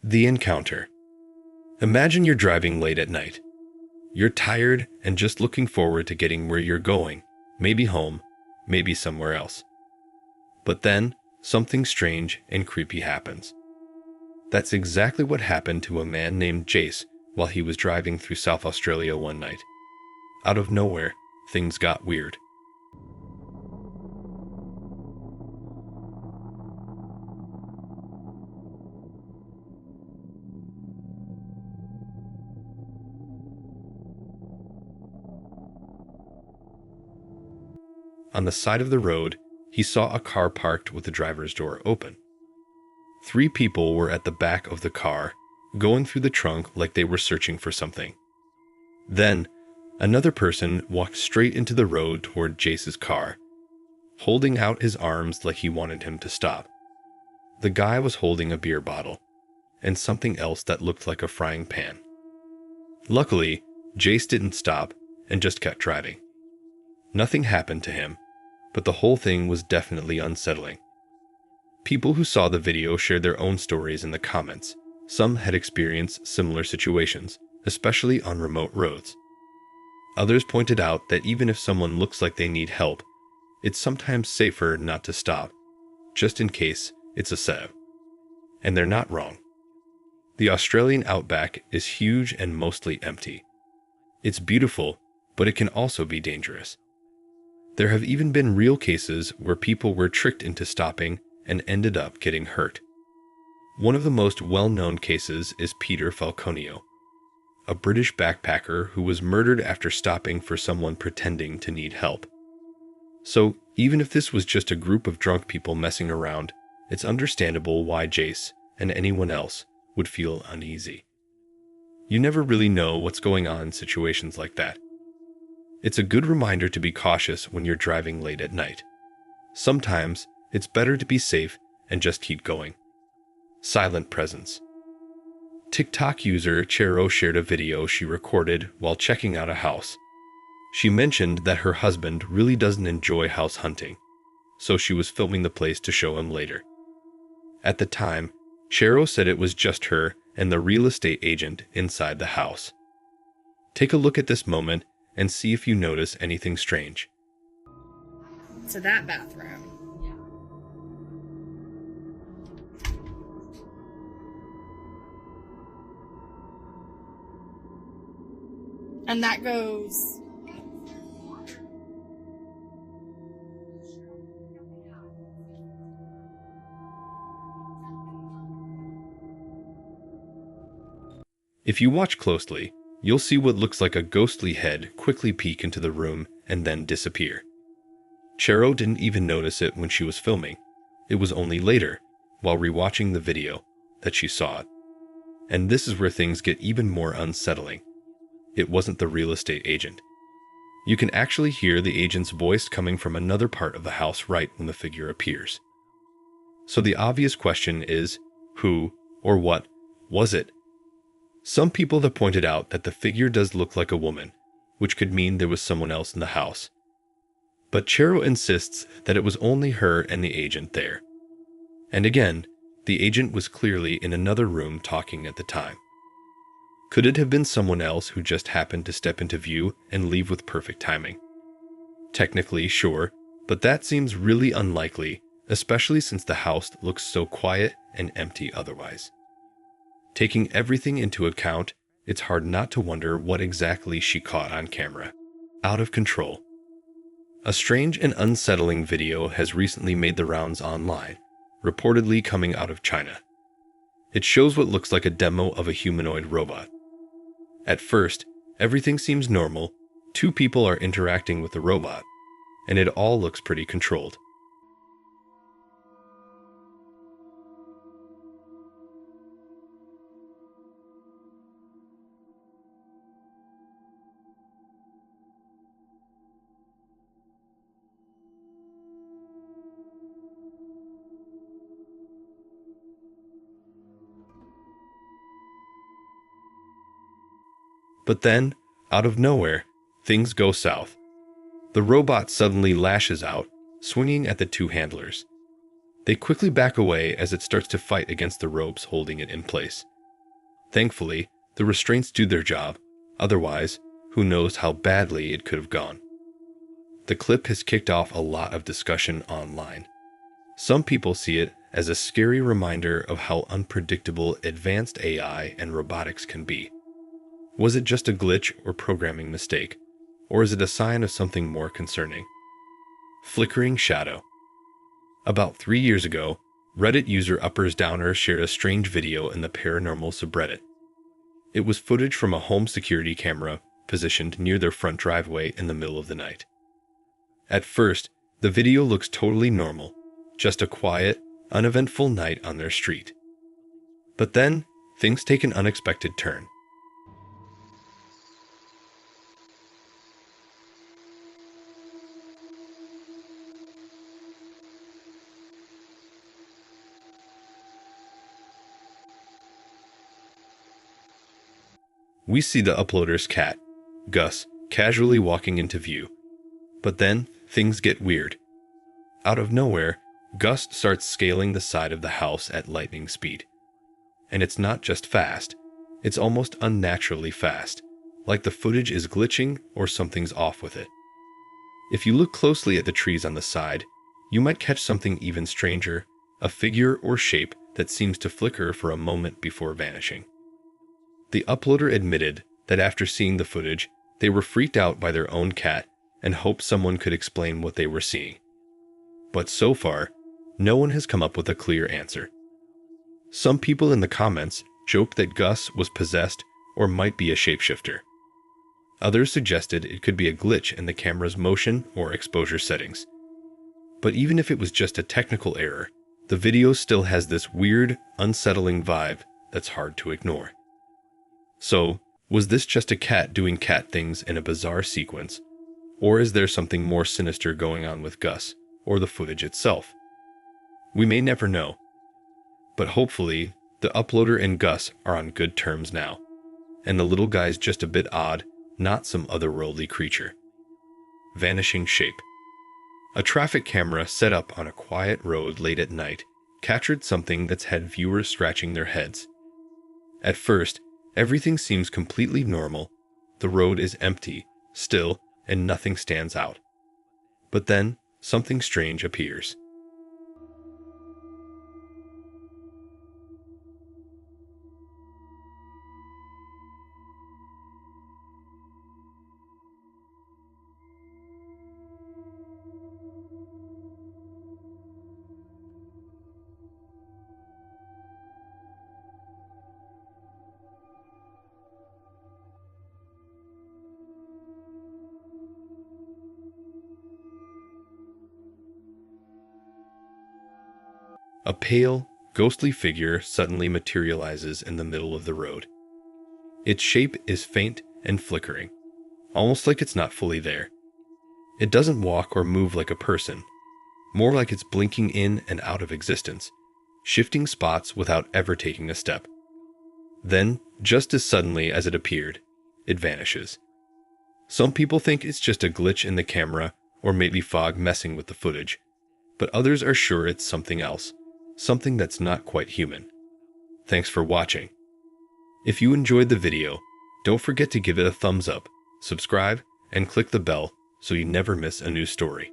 The encounter. Imagine you're driving late at night. You're tired and just looking forward to getting where you're going, maybe home, maybe somewhere else. But then, something strange and creepy happens. That's exactly what happened to a man named Jace while he was driving through South Australia one night. Out of nowhere, things got weird. On the side of the road, he saw a car parked with the driver's door open. 3 people were at the back of the car, going through the trunk like they were searching for something. Then, another person walked straight into the road toward Jace's car, holding out his arms like he wanted him to stop. The guy was holding a beer bottle, and something else that looked like a frying pan. Luckily, Jace didn't stop and just kept driving. Nothing happened to him, but the whole thing was definitely unsettling. People who saw the video shared their own stories in the comments. Some had experienced similar situations, especially on remote roads. Others pointed out that even if someone looks like they need help, it's sometimes safer not to stop, just in case it's a setup. And they're not wrong. The Australian outback is huge and mostly empty. It's beautiful, but it can also be dangerous. There have even been real cases where people were tricked into stopping and ended up getting hurt. One of the most well-known cases is Peter Falconio, a British backpacker who was murdered after stopping for someone pretending to need help. So, even if this was just a group of drunk people messing around, it's understandable why Jace and anyone else would feel uneasy. You never really know what's going on in situations like that. It's a good reminder to be cautious when you're driving late at night. Sometimes, it's better to be safe and just keep going. Silent presence. TikTok user Chero shared a video she recorded while checking out a house. She mentioned that her husband really doesn't enjoy house hunting, so she was filming the place to show him later. At the time, Chero said it was just her and the real estate agent inside the house. Take a look at this moment and see if you notice anything strange. To that bathroom. And that goes... If you watch closely, you'll see what looks like a ghostly head quickly peek into the room and then disappear. Chero didn't even notice it when she was filming. It was only later, while rewatching the video, that she saw it. And this is where things get even more unsettling. It wasn't the real estate agent. You can actually hear the agent's voice coming from another part of the house right when the figure appears. So the obvious question is, who or what was it? Some people have pointed out that the figure does look like a woman, which could mean there was someone else in the house. But Chero insists that it was only her and the agent there. And again, the agent was clearly in another room talking at the time. Could it have been someone else who just happened to step into view and leave with perfect timing? Technically, sure, but that seems really unlikely, especially since the house looks so quiet and empty otherwise. Taking everything into account, it's hard not to wonder what exactly she caught on camera. Out of control. A strange and unsettling video has recently made the rounds online, reportedly coming out of China. It shows what looks like a demo of a humanoid robot. At first, everything seems normal, 2 people are interacting with the robot, and it all looks pretty controlled. But then, out of nowhere, things go south. The robot suddenly lashes out, swinging at the 2 handlers. They quickly back away as it starts to fight against the ropes holding it in place, Thankfully, the restraints do their job. Otherwise, who knows how badly it could have gone. The clip has kicked off a lot of discussion online. Some people see it as a scary reminder of how unpredictable advanced AI and robotics can be. Was it just a glitch or programming mistake? Or is it a sign of something more concerning? Flickering shadow. About 3 years ago, Reddit user Uppers Downers shared a strange video in the Paranormal subreddit. It was footage from a home security camera positioned near their front driveway in the middle of the night. At first, the video looks totally normal, just a quiet, uneventful night on their street. But then, things take an unexpected turn. We see the uploader's cat, Gus, casually walking into view. But then, things get weird. Out of nowhere, Gus starts scaling the side of the house at lightning speed. And it's not just fast, it's almost unnaturally fast, like the footage is glitching or something's off with it. If you look closely at the trees on the side, you might catch something even stranger, a figure or shape that seems to flicker for a moment before vanishing. The uploader admitted that after seeing the footage, they were freaked out by their own cat and hoped someone could explain what they were seeing. But so far, no one has come up with a clear answer. Some people in the comments joked that Gus was possessed or might be a shapeshifter. Others suggested it could be a glitch in the camera's motion or exposure settings. But even if it was just a technical error, the video still has this weird, unsettling vibe that's hard to ignore. So, was this just a cat doing cat things in a bizarre sequence? Or is there something more sinister going on with Gus, or the footage itself? We may never know. But hopefully, the uploader and Gus are on good terms now. And the little guy's just a bit odd, not some otherworldly creature. Vanishing shape. A traffic camera set up on a quiet road late at night captured something that's had viewers scratching their heads. At first, everything seems completely normal. The road is empty, still, and nothing stands out. But then, something strange appears. A pale, ghostly figure suddenly materializes in the middle of the road. Its shape is faint and flickering, almost like it's not fully there. It doesn't walk or move like a person, more like it's blinking in and out of existence, shifting spots without ever taking a step. Then, just as suddenly as it appeared, it vanishes. Some people think it's just a glitch in the camera or maybe fog messing with the footage, but others are sure it's something else. Something that's not quite human. Thanks for watching. If you enjoyed the video, don't forget to give it a thumbs up, subscribe, and click the bell so you never miss a new story.